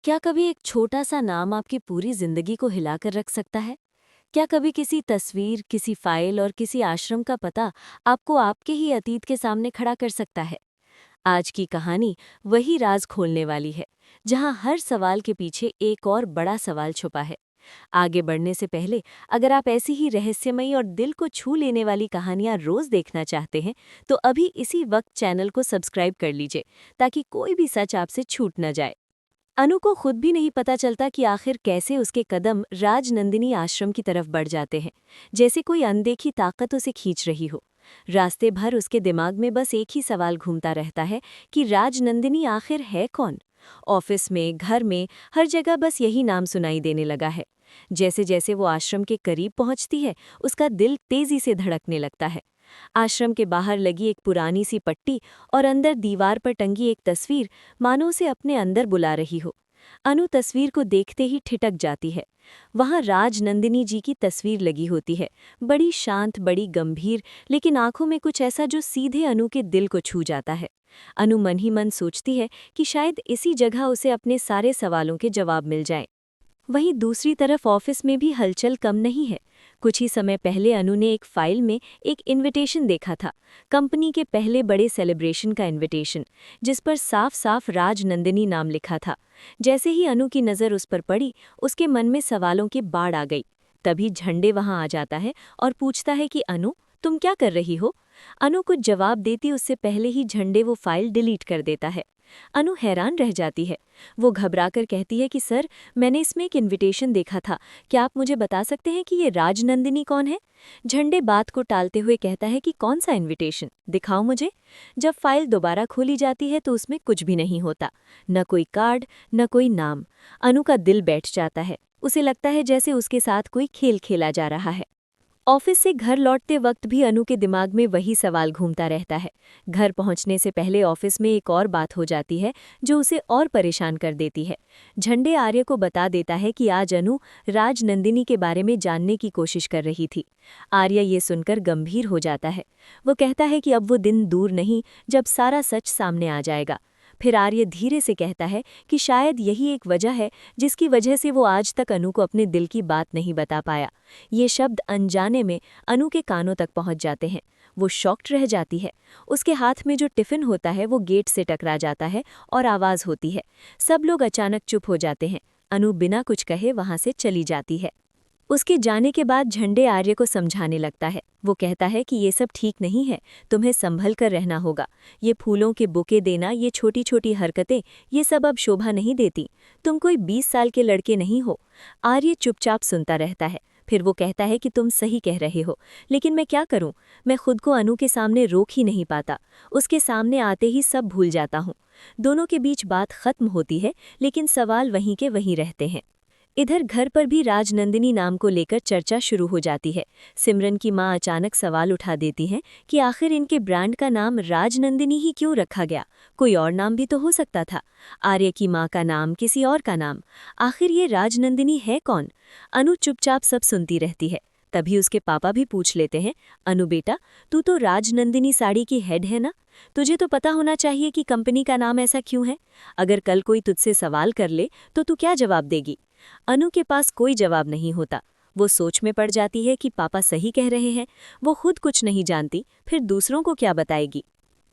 क्या कभी एक छोटा सा नाम आपकी पूरी जिंदगी को हिलाकर रख सकता है? क्या कभी किसी तस्वीर, किसी फाइल और किसी आश्रम का पता आपको आपके ही अतीत के सामने खड़ा कर सकता है? आज की कहानी वही राज खोलने वाली है, जहां हर सवाल के पीछे एक और बड़ा सवाल छुपा है। आगे बढ़ने से पहले, अगर आप ऐसी ही रहस्यमयी और दिल को छू लेने वाली कहानियां रोज देखना चाहते हैं, तो अभी इसी वक्त चैनल को सब्सक्राइब कर लीजिए, ताकि कोई भी सच आपसे छूट न जाए। अनु को खुद भी नहीं पता चलता कि आखिर कैसे उसके कदम राजनंदिनी आश्रम की तरफ बढ़ जाते हैं, जैसे कोई अनदेखी ताकत उसे खींच रही हो। रास्ते भर उसके दिमाग में बस एक ही सवाल घूमता रहता है कि राजनंदिनी आखिर है कौन। ऑफिस में, घर में, हर जगह बस यही नाम सुनाई देने लगा है। जैसे जैसे वो आश्रम के करीब पहुंचती है, उसका दिल तेजी से धड़कने लगता है। आश्रम के बाहर लगी एक पुरानी सी पट्टी और अंदर दीवार पर टंगी एक तस्वीर मानो उसे अपने अंदर बुला रही हो। अनु तस्वीर को देखते ही ठिठक जाती है। वहां राजनंदिनी जी की तस्वीर लगी होती है, बड़ी शांत, बड़ी गंभीर, लेकिन आंखों में कुछ ऐसा जो सीधे अनु के दिल को छू जाता है। अनु मन ही मन सोचती है कि शायद इसी जगह उसे अपने सारे सवालों के जवाब मिल जाएं। वहीं दूसरी तरफ ऑफिस में भी हलचल कम नहीं है। कुछ ही समय पहले अनु ने एक फाइल में एक इनविटेशन देखा था, कंपनी के पहले बड़े सेलिब्रेशन का इनविटेशन, जिस पर साफ साफ राजनंदिनी नाम लिखा था। जैसे ही अनु की नज़र उस पर पड़ी, उसके मन में सवालों की बाढ़ आ गई। तभी झंडे वहां आ जाता है और पूछता है कि अनु, तुम क्या कर रही हो? अनु कुछ जवाब देती उससे पहले ही झंडे वो फाइल डिलीट कर देता है। अनु हैरान रह जाती है। वो घबराकर कहती है कि सर, मैंने इसमें एक इनविटेशन देखा था, क्या आप मुझे बता सकते हैं कि ये राजनंदिनी कौन है? झंडे बात को टालते हुए कहता है कि कौन सा इनविटेशन, दिखाओ मुझे। जब फाइल दोबारा खोली जाती है तो उसमें कुछ भी नहीं होता, न कोई कार्ड, न कोई नाम। अनु का दिल बैठ जाता है। उसे लगता है जैसे उसके साथ कोई खेल खेला जा रहा है। ऑफिस से घर लौटते वक्त भी अनु के दिमाग में वही सवाल घूमता रहता है। घर पहुंचने से पहले ऑफिस में एक और बात हो जाती है जो उसे और परेशान कर देती है। झंडे आर्य को बता देता है कि आज अनु राजनंदिनी के बारे में जानने की कोशिश कर रही थी। आर्य ये सुनकर गंभीर हो जाता है। वो कहता है कि अब वो दिन दूर नहीं जब सारा सच सामने आ जाएगा। फिर आर्य धीरे से कहता है कि शायद यही एक वजह है जिसकी वजह से वो आज तक अनु को अपने दिल की बात नहीं बता पाया। ये शब्द अनजाने में अनु के कानों तक पहुंच जाते हैं। वो शॉक्ड रह जाती है। उसके हाथ में जो टिफिन होता है वो गेट से टकरा जाता है और आवाज़ होती है। सब लोग अचानक चुप हो जाते हैं। अनु बिना कुछ कहे वहां से चली जाती है। उसके जाने के बाद झंडे आर्य को समझाने लगता है। वो कहता है कि ये सब ठीक नहीं है, तुम्हें संभल कर रहना होगा। ये फूलों के बुके देना, ये छोटी छोटी हरकतें, ये सब अब शोभा नहीं देती। तुम कोई 20 साल के लड़के नहीं हो। आर्य चुपचाप सुनता रहता है। फिर वो कहता है कि तुम सही कह रहे हो, लेकिन मैं क्या करूं? मैं खुद को अनु के सामने रोक ही नहीं पाता। उसके सामने आते ही सब भूल जाता हूं। दोनों के बीच बात खत्म होती है, लेकिन सवाल वहीं के वहीं रहते हैं। इधर घर पर भी राजनंदिनी नाम को लेकर चर्चा शुरू हो जाती है। सिमरन की मां अचानक सवाल उठा देती हैं कि आखिर इनके ब्रांड का नाम राजनंदिनी ही क्यों रखा गया? कोई और नाम भी तो हो सकता था। आर्य की मां का नाम, किसी और का नाम, आखिर ये राजनंदिनी है कौन? अनु चुपचाप सब सुनती रहती है। तभी उसके पापा भी पूछ लेते हैं, अनु बेटा, तू तो राजनंदिनी साड़ी की हेड है ना? तुझे तो पता होना चाहिए कि कंपनी का नाम ऐसा क्यों है। अगर कल कोई तुझसे सवाल कर ले तो तू क्या जवाब देगी? अनु के पास कोई जवाब नहीं होता। वो सोच में पड़ जाती है कि पापा सही कह रहे हैं। वो खुद कुछ नहीं जानती, फिर दूसरों को क्या बताएगी?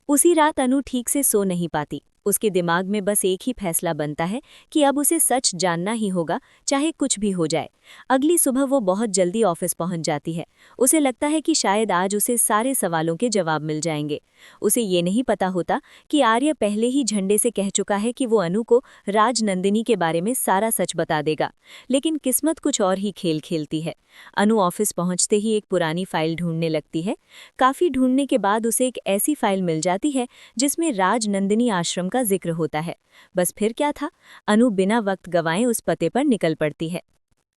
उसी रात अनु ठीक से सो नहीं पाती। उसके दिमाग में बस एक ही फैसला बनता है कि अब उसे सच जानना ही होगा, चाहे कुछ भी हो जाए। अगली सुबह वो बहुत जल्दी ऑफिस पहुंच जाती है। उसे लगता है कि शायद आज उसे सारे सवालों के जवाब मिल जाएंगे। उसे ये नहीं पता होता कि आर्य पहले ही झंडे से कह चुका है कि वो अनु को राजनंदिनी के बारे में सारा सच बता देगा। लेकिन किस्मत कुछ और ही खेल खेलती है। अनु ऑफिस पहुंचते ही एक पुरानी फाइल ढूंढने लगती है। काफ़ी ढूंढने के बाद उसे एक ऐसी फाइल मिल जाती है जिसमें राजनंदिनी आश्रम का जिक्र होता है। बस फिर क्या था, अनु बिना वक्त गंवाए उस पते पर निकल पड़ती है।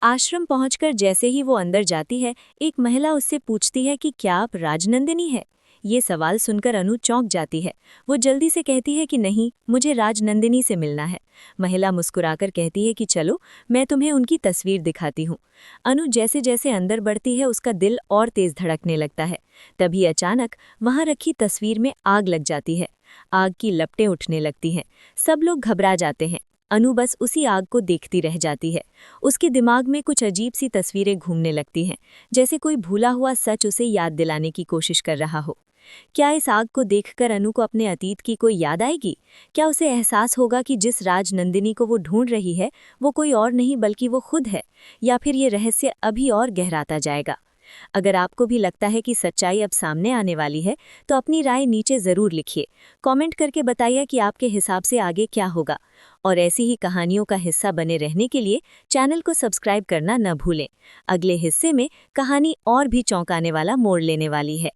आश्रम पहुंचकर जैसे ही वो अंदर जाती है, एक महिला उससे पूछती है कि क्या आप राजनंदिनी है? ये सवाल सुनकर अनु चौंक जाती है। वो जल्दी से कहती है कि नहीं, मुझे राजनंदिनी से मिलना है। महिला मुस्कुराकर कहती है कि चलो, मैं तुम्हें उनकी तस्वीर दिखाती हूँ। अनु जैसे जैसे अंदर बढ़ती है उसका दिल और तेज धड़कने लगता है। तभी अचानक वहां रखी तस्वीर में आग लग जाती है। आग की लपटें उठने लगती हैं। सब लोग घबरा जाते हैं। अनु बस उसी आग को देखती रह जाती है। उसके दिमाग में कुछ अजीब सी तस्वीरें घूमने लगती हैं, जैसे कोई भूला हुआ सच उसे याद दिलाने की कोशिश कर रहा हो। क्या इस आग को देखकर अनु को अपने अतीत की कोई याद आएगी? क्या उसे एहसास होगा कि जिस राज नंदिनी को वो ढूंढ रही है वो कोई और नहीं बल्कि वो खुद है? या फिर ये रहस्य अभी और गहराता जाएगा? अगर आपको भी लगता है कि सच्चाई अब सामने आने वाली है तो अपनी राय नीचे ज़रूर लिखिए। कमेंट करके बताइए कि आपके हिसाब से आगे क्या होगा। और ऐसी ही कहानियों का हिस्सा बने रहने के लिए चैनल को सब्सक्राइब करना न भूलें। अगले हिस्से में कहानी और भी चौंकाने वाला मोड़ लेने वाली है।